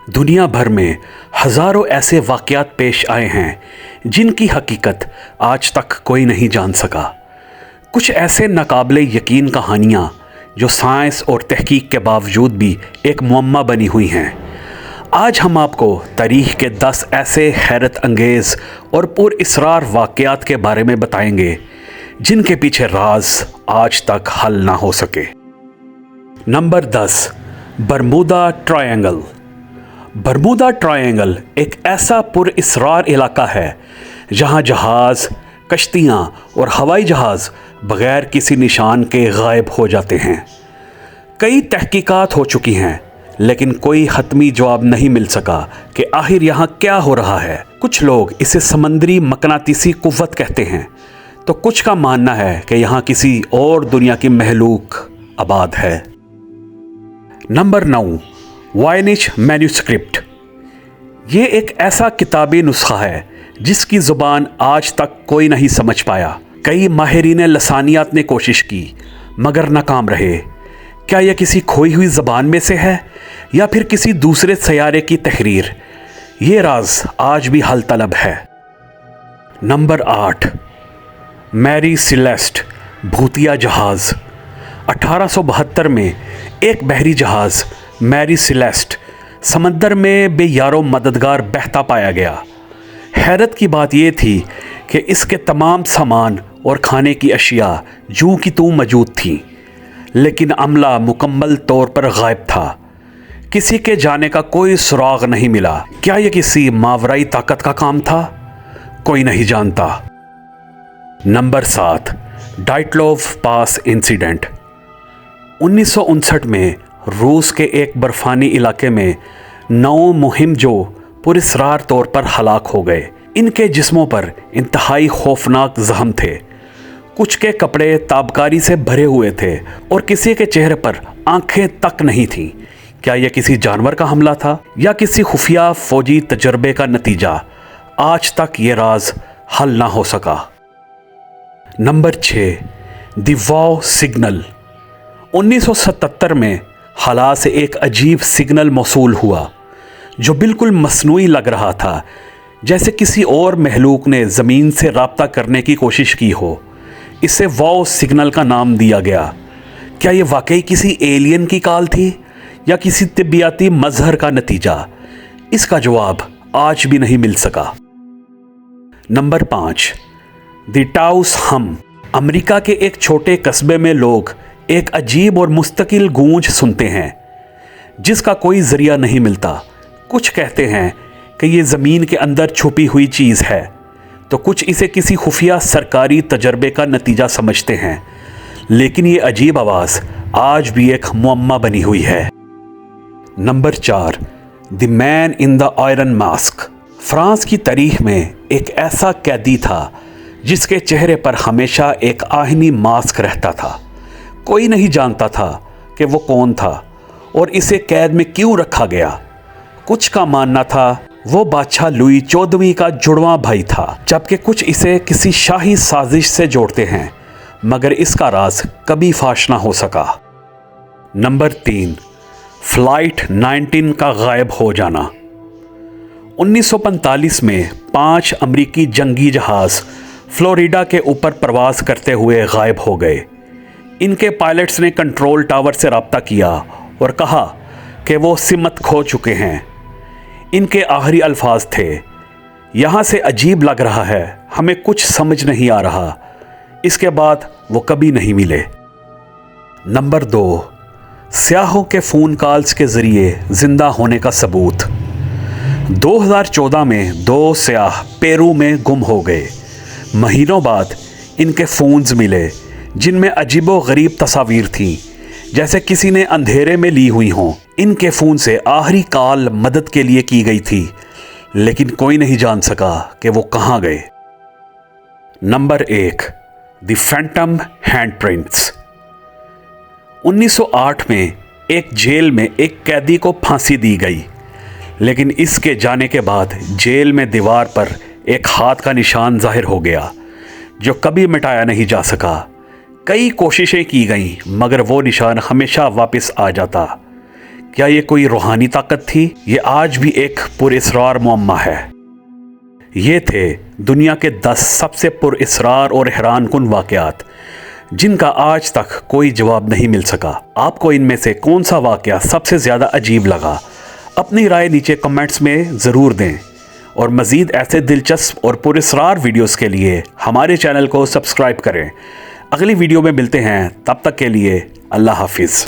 दुनिया भर में हज़ारों ऐसे वाक़यात पेश आए हैं जिनकी हकीकत आज तक कोई नहीं जान सका। कुछ ऐसे नाकाबिले यकीन कहानियाँ जो साइंस और तहकीक के बावजूद भी एक मुअम्मा बनी हुई हैं। आज हम आपको तारीख़ के 10 ऐसे हैरत अंगेज़ और पुरअसरार वाक़यात के बारे में बताएंगे जिनके पीछे राज आज तक हल ना हो सके। Number 10, Bermuda triangle. Bermuda triangle एक ऐसा पुरअसरार इलाका है जहां जहाज़, कश्तियां और हवाई जहाज़ बग़ैर किसी निशान के गायब हो जाते हैं। कई तहकीकात हो चुकी हैं लेकिन कोई हतमी जवाब नहीं मिल सका कि आखिर यहाँ क्या हो रहा है। कुछ लोग इसे समंदरी मकनातीसी कुव्वत कहते हैं तो कुछ का मानना है कि यहाँ किसी और दुनिया की महलूक आबाद है। Number 9, Voynich manuscript. ये एक ऐसा किताबी नुस्खा है जिसकी ज़ुबान आज तक कोई नहीं समझ पाया। कई माहिरीन लसानियात ने कोशिश की मगर नाकाम रहे। क्या यह किसी खोई हुई ज़बान में से है या फिर किसी दूसरे सयारे की तहरीर? ये राज आज भी हल तलब है। नंबर 8, मैरी सिलेस्ट भूतिया जहाज़। 1872 में एक बहरी जहाज़ मैरी सिलेस्ट समंदर में बेयारो मददगार बहता पाया गया। हैरत की बात यह थी कि इसके तमाम सामान और खाने की अशिया जूं की तूं मौजूद थीं, लेकिन अमला मुकम्मल तौर पर गायब था। किसी के जाने का कोई सुराग नहीं मिला। क्या यह किसी मावराई ताकत का काम था? कोई नहीं जानता। नंबर 7, डाइटलोव पास इंसिडेंट। 1959 में रूस के एक बर्फानी इलाके में 9 मुहिम जो पुरअसरार तौर पर हलाक हो गए। इनके जिस्मों पर इंतहाई खौफनाक जख्म थे। कुछ के कपड़े ताबकारी से भरे हुए थे और किसी के चेहरे पर आंखें तक नहीं थीं। क्या यह किसी जानवर का हमला था या किसी खुफिया फौजी तजर्बे का नतीजा? आज तक ये राज हल ना हो सका। Number 6, the wow signal. 1977 में हला से एक अजीब सिग्नल मौसूल हुआ जो बिल्कुल मसनूई लग रहा था, जैसे किसी और महलूक ने ज़मीन से राब्ता करने की कोशिश की हो। इसे वाव सिग्नल का नाम दिया गया। क्या ये वाकई किसी एलियन की कॉल थी या किसी तिब्बियाती मजहर का नतीजा? इसका जवाब आज भी नहीं मिल सका। नंबर 5, द टाउस हम। अमेरिका के एक छोटे कस्बे में लोग एक अजीब और मुस्तकिल गूंज सुनते हैं जिसका कोई ज़रिया नहीं मिलता। कुछ कहते हैं कि ये ज़मीन के अंदर छुपी हुई चीज़ है तो कुछ इसे किसी खुफिया सरकारी तजर्बे का नतीजा समझते हैं, लेकिन ये अजीब आवाज़ आज भी एक मुअम्मा बनी हुई है। Number 4, the man in the iron mask. France की तारीख में एक ऐसा कैदी था जिसके चेहरे पर हमेशा एक आहनी मास्क रहता था। कोई नहीं जानता था कि वो कौन था और इसे कैद में क्यों रखा गया। कुछ का मानना था वो बादशाह लुई 14वीं का जुड़वां भाई था, जबकि कुछ इसे किसी शाही साजिश से जोड़ते हैं, मगर इसका राज कभी फाश ना हो सका। नंबर 3, फ्लाइट 19 का गायब हो जाना। 1945 में 5 अमरीकी जंगी जहाज़ फ्लोरिडा के ऊपर प्रवास करते हुए गायब हो गए। इनके पायलट्स ने कंट्रोल टावर से रब्ता किया और कहा कि वो सिमत खो चुके हैं। इनके आखिरी अल्फाज थे, यहाँ से अजीब लग रहा है, हमें कुछ समझ नहीं आ रहा। इसके बाद वो कभी नहीं मिले। नंबर 2, स्याहों के फ़ोन कॉल्स के ज़रिए ज़िंदा होने का सबूत। 2014 में 2 स्याह पेरू में गुम हो गए। महीनों बाद इनके फ़ोन्स मिले जिनमें अजीबो गरीब तस्वीर थी, जैसे किसी ने अंधेरे में ली हुई हों। इनके फ़ोन से आखिरी कॉल मदद के लिए की गई थी, लेकिन कोई नहीं जान सका कि वो कहाँ गए। Number 1, the Phantom हैंडप्रिंट्स। 1908 में एक जेल में एक कैदी को फांसी दी गई, लेकिन इसके जाने के बाद जेल में दीवार पर एक हाथ का निशान जाहिर हो गया जो कभी मिटाया नहीं जा सका। कई कोशिशें की गईं मगर वो निशान हमेशा वापस आ जाता। کیا یہ کوئی روحانی طاقت تھی؟ یہ آج بھی ایک پراسرار معمہ ہے۔ یہ تھے دنیا کے 10 سب سے پراسرار اور حیران کن واقعات جن کا آج تک کوئی جواب نہیں مل سکا۔ آپ کو ان میں سے کون سا واقعہ سب سے زیادہ عجیب لگا؟ اپنی رائے نیچے کمنٹس میں ضرور دیں، اور مزید ایسے دلچسپ اور پراسرار ویڈیوز کے لیے ہمارے چینل کو سبسکرائب کریں۔ اگلی ویڈیو میں ملتے ہیں، تب تک کے لیے اللہ حافظ۔